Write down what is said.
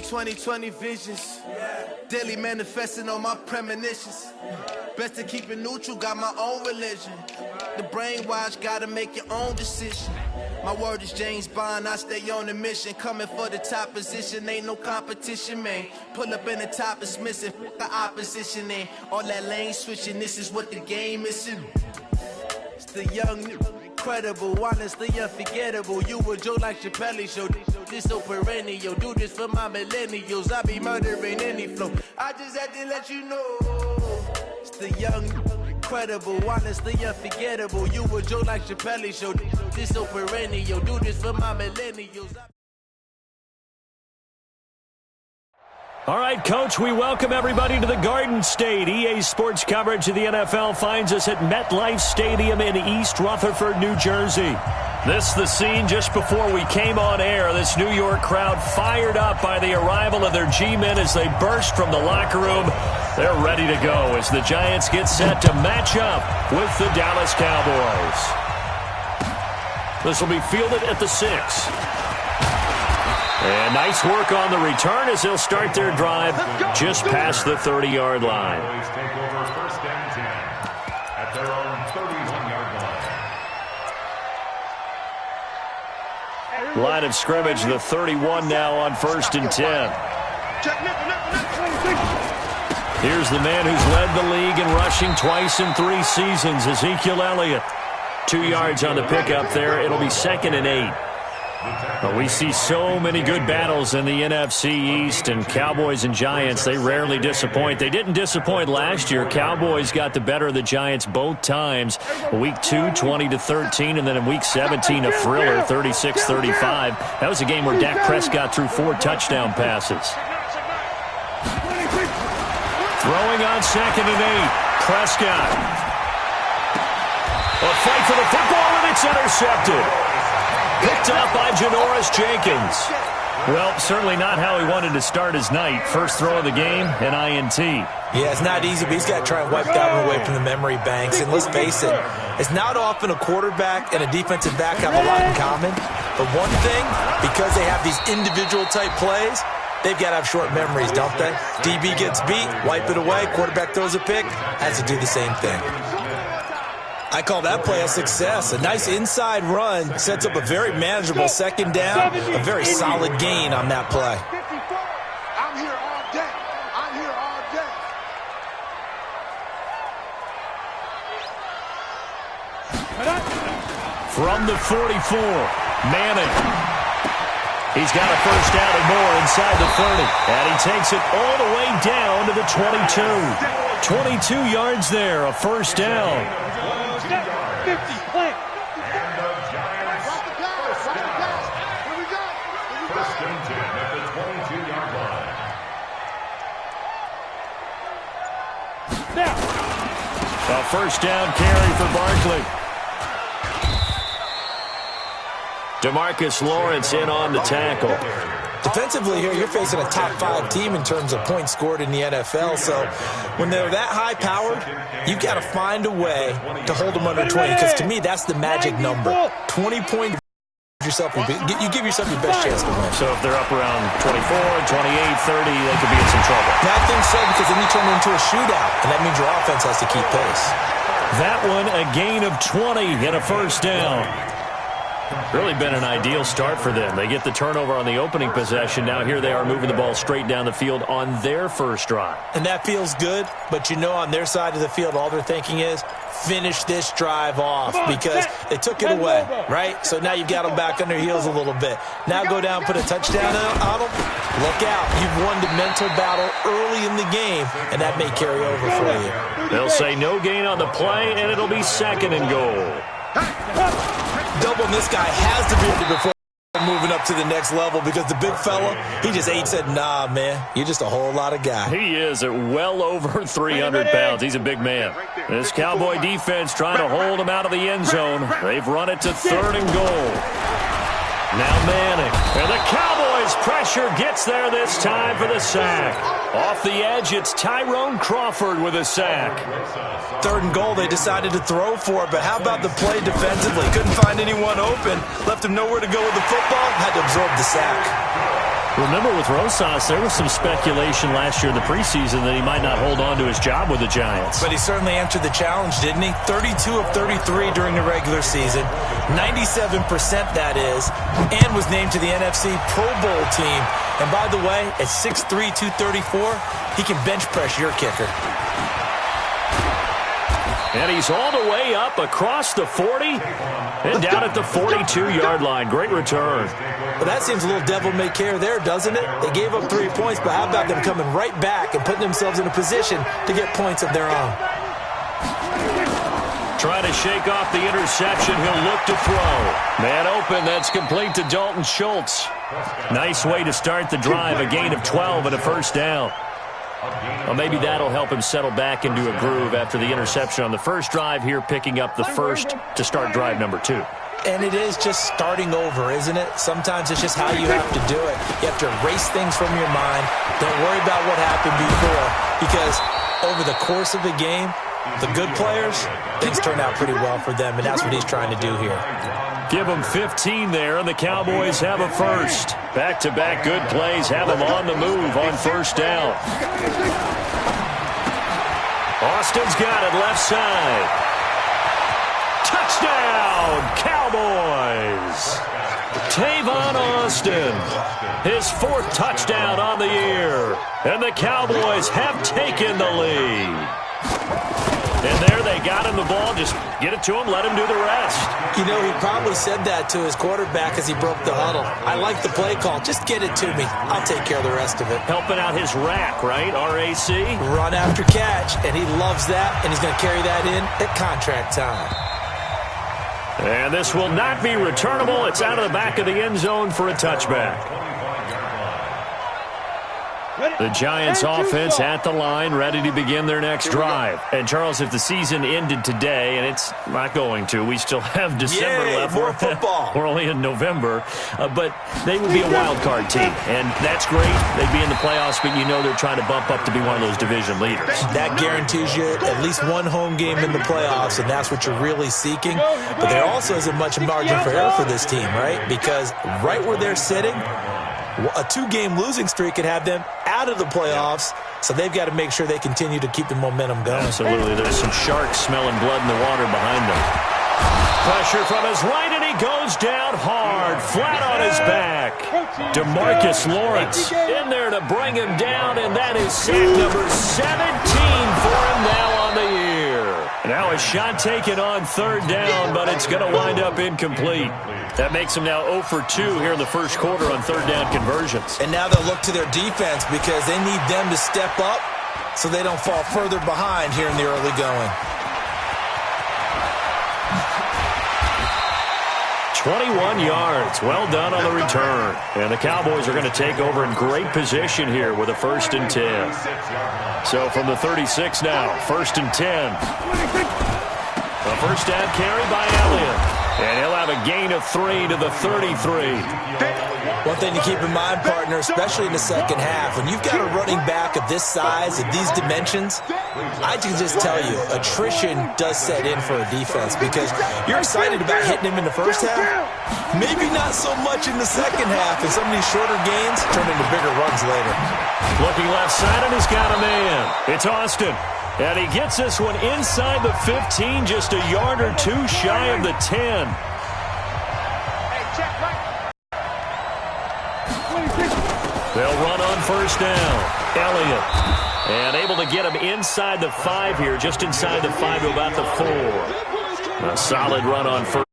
seeing 20/20 visions. Daily manifesting on my premonitions. Best to keep it neutral, got my own religion. The brainwash, gotta make your own decision. My word is James Bond, I stay on a mission. Coming for the top position, ain't no competition, man. Pull up in the top, it's missing, the opposition ain't. All that lane switching, this is what the game is. It's the young, incredible, honestly unforgettable. You a Joe like Chappelle show, this so perennial. Do this for my millennials, I be murdering any flow. I just had to let you know. It's the young, incredible, honestly unforgettable. You a Joe like Chappelle show, this so perennial. Do this for my millennials. All right, Coach, we welcome everybody to the Garden State. EA Sports coverage of the NFL finds us at MetLife Stadium in East Rutherford, New Jersey. This is the scene just before we came on air. This New York crowd fired up by the arrival of their G-men as they burst from the locker room. They're ready to go as the Giants get set to match up with the Dallas Cowboys. This will be fielded at the 6. And nice work on the return as they'll start their drive just past the 30-yard line. Take over first and 10 at their own 31-yard line. Line of scrimmage, the 31 now on first and 10. Here's the man who's led the league in rushing twice in 3 seasons, Ezekiel Elliott. 2 yards on the pickup there. It'll be second and 8. But we see so many good battles in the NFC East, and Cowboys and Giants, they rarely disappoint. They didn't disappoint last year. Cowboys got the better of the Giants both times. Week 2, 20-13, and then in Week 17, a thriller, 36-35. That was a game where Dak Prescott threw 4 touchdown passes. Throwing on second and 8, Prescott. A fight for the football, and it's intercepted. Picked up by Janoris Jenkins. Well, certainly not how he wanted to start his night. First throw of the game, an INT. Yeah, it's not easy, but he's got to try and wipe that one away from the memory banks. And let's face it, it's not often a quarterback and a defensive back have a lot in common. But one thing, because they have these individual type plays, they've got to have short memories, don't they? DB gets beat, wipe it away, quarterback throws a pick, has to do the same thing. I call that play a success. A nice inside run sets up a very manageable second down, a very solid gain on that play. I'm here all day. I'm here all day. From the 44, Manning. He's got a first down and more inside the 30. And he takes it all the way down to the 22. 22 yards there, a first down. 50, plant. And the Giants. Here we go. First and 10 at the 22-yard line. A first down carry for Barkley. DeMarcus Lawrence in on the tackle. Defensively here, you're facing a top 5 team in terms of points scored in the NFL. So when they're that high-powered, you've got to find a way to hold them under 20. Because to me, that's the magic number. 20 points. You give yourself your best chance to win. So if they're up around 24, 28, 30, they could be in some trouble. I think so, because then you turn it into a shootout, and that means your offense has to keep pace. That one, a gain of 20 and a first down. Really been an ideal start for them. They get the turnover on the opening possession. Now here they are moving the ball straight down the field on their first drive. And that feels good, but you know on their side of the field, all they're thinking is finish this drive off because they took it away, right? So now you've got them back on their heels a little bit. Now go down, put a touchdown on them. Look out. You've won the mental battle early in the game, and that may carry over for you. They'll say no gain on the play, and it'll be second and goal. Doubling this guy has to be able to before moving up to the next level because the big fella, he just said, nah, man, you're just a whole lot of guy. He is at well over 300 pounds. He's a big man. This Cowboy defense trying to hold him out of the end zone. They've run it to third and goal. Now Manning. And the Cowboys pressure gets there this time for the sack. Off the edge, it's Tyrone Crawford with a sack. Third and goal, they decided to throw for it, but how about the play defensively? Couldn't find anyone open, left him nowhere to go with the football, had to absorb the sack. Remember with Rosas, there was some speculation last year in the preseason that he might not hold on to his job with the Giants. But he certainly answered the challenge, didn't he? 32 of 33 during the regular season, 97% that is, and was named to the NFC Pro Bowl team. And by the way, at 6'3", 234, he can bench press your kicker. And he's all the way up across the 40 and down at the 42-yard line. Great return. Well, that seems a little devil-may-care there, doesn't it? They gave up 3 points, but how about them coming right back and putting themselves in a position to get points of their own? Trying to shake off the interception. He'll look to throw. Man open. That's complete to Dalton Schultz. Nice way to start the drive. A gain of 12 and a first down. Well, maybe that'll help him settle back into a groove after the interception on the first drive here, picking up the first to start drive number 2. And it is just starting over, isn't it? Sometimes it's just how you have to do it. You have to erase things from your mind. Don't worry about what happened before, because over the course of the game, the good players, things turn out pretty well for them, and that's what he's trying to do here. Give them 15 there, and the Cowboys have a first. Back-to-back good plays have them on the move on first down. Austin's got it left side. Touchdown, Cowboys! Tavon Austin, his 4th touchdown on the year. And the Cowboys have taken the lead. And there they got him the ball. Just get it to him, let him do the rest. You know, he probably said that to his quarterback as he broke the huddle. I like the play call. Just get it to me. I'll take care of the rest of it. Helping out his rack, right? R-A-C? Run after catch, and he loves that, and he's going to carry that in at contract time. And this will not be returnable. It's out of the back of the end zone for a touchback. The Giants offense at the line, ready to begin their next drive. And, Charles, if the season ended today, and it's not going to, we still have December left. More football. We're only in November. But they would be a wild card team, and that's great. They'd be in the playoffs, but you know they're trying to bump up to be one of those division leaders. That guarantees you at least one home game in the playoffs, and that's what you're really seeking. But there also isn't much margin for error for this team, right? Because right where they're sitting, a 2-game losing streak could have them out of the playoffs, so they've got to make sure they continue to keep the momentum going. Absolutely. There's some sharks smelling blood in the water behind them. Pressure from his right, and he goes down hard, flat on his back. DeMarcus Lawrence in there to bring him down, and that is sack number 17 for him now on the year. Now a shot taken on third down, but it's going to wind up incomplete. That makes them now 0 for 2 here in the first quarter on third down conversions. And now they'll look to their defense because they need them to step up so they don't fall further behind here in the early going. 21 yards. Well done on the return. And the Cowboys are going to take over in great position here with a 1st and 10. So from the 36 now, 1st and 10. A first down carry by Elliott. And he'll have a gain of 3 to the 33. One thing to keep in mind, partner, especially in the second half, when you've got a running back of this size, of these dimensions, I can just tell you, attrition does set in for a defense because you're excited about hitting him in the first half. Maybe not so much in the second half, and some of these shorter gains turn into bigger runs later. Looking left side, and he's got a man. It's Austin. And he gets this one inside the 15, just a yard or 2 shy of the 10. They'll run on first down. Elliott. And able to get him inside the 5 here, just inside the 5 to about the 4. A solid run on first.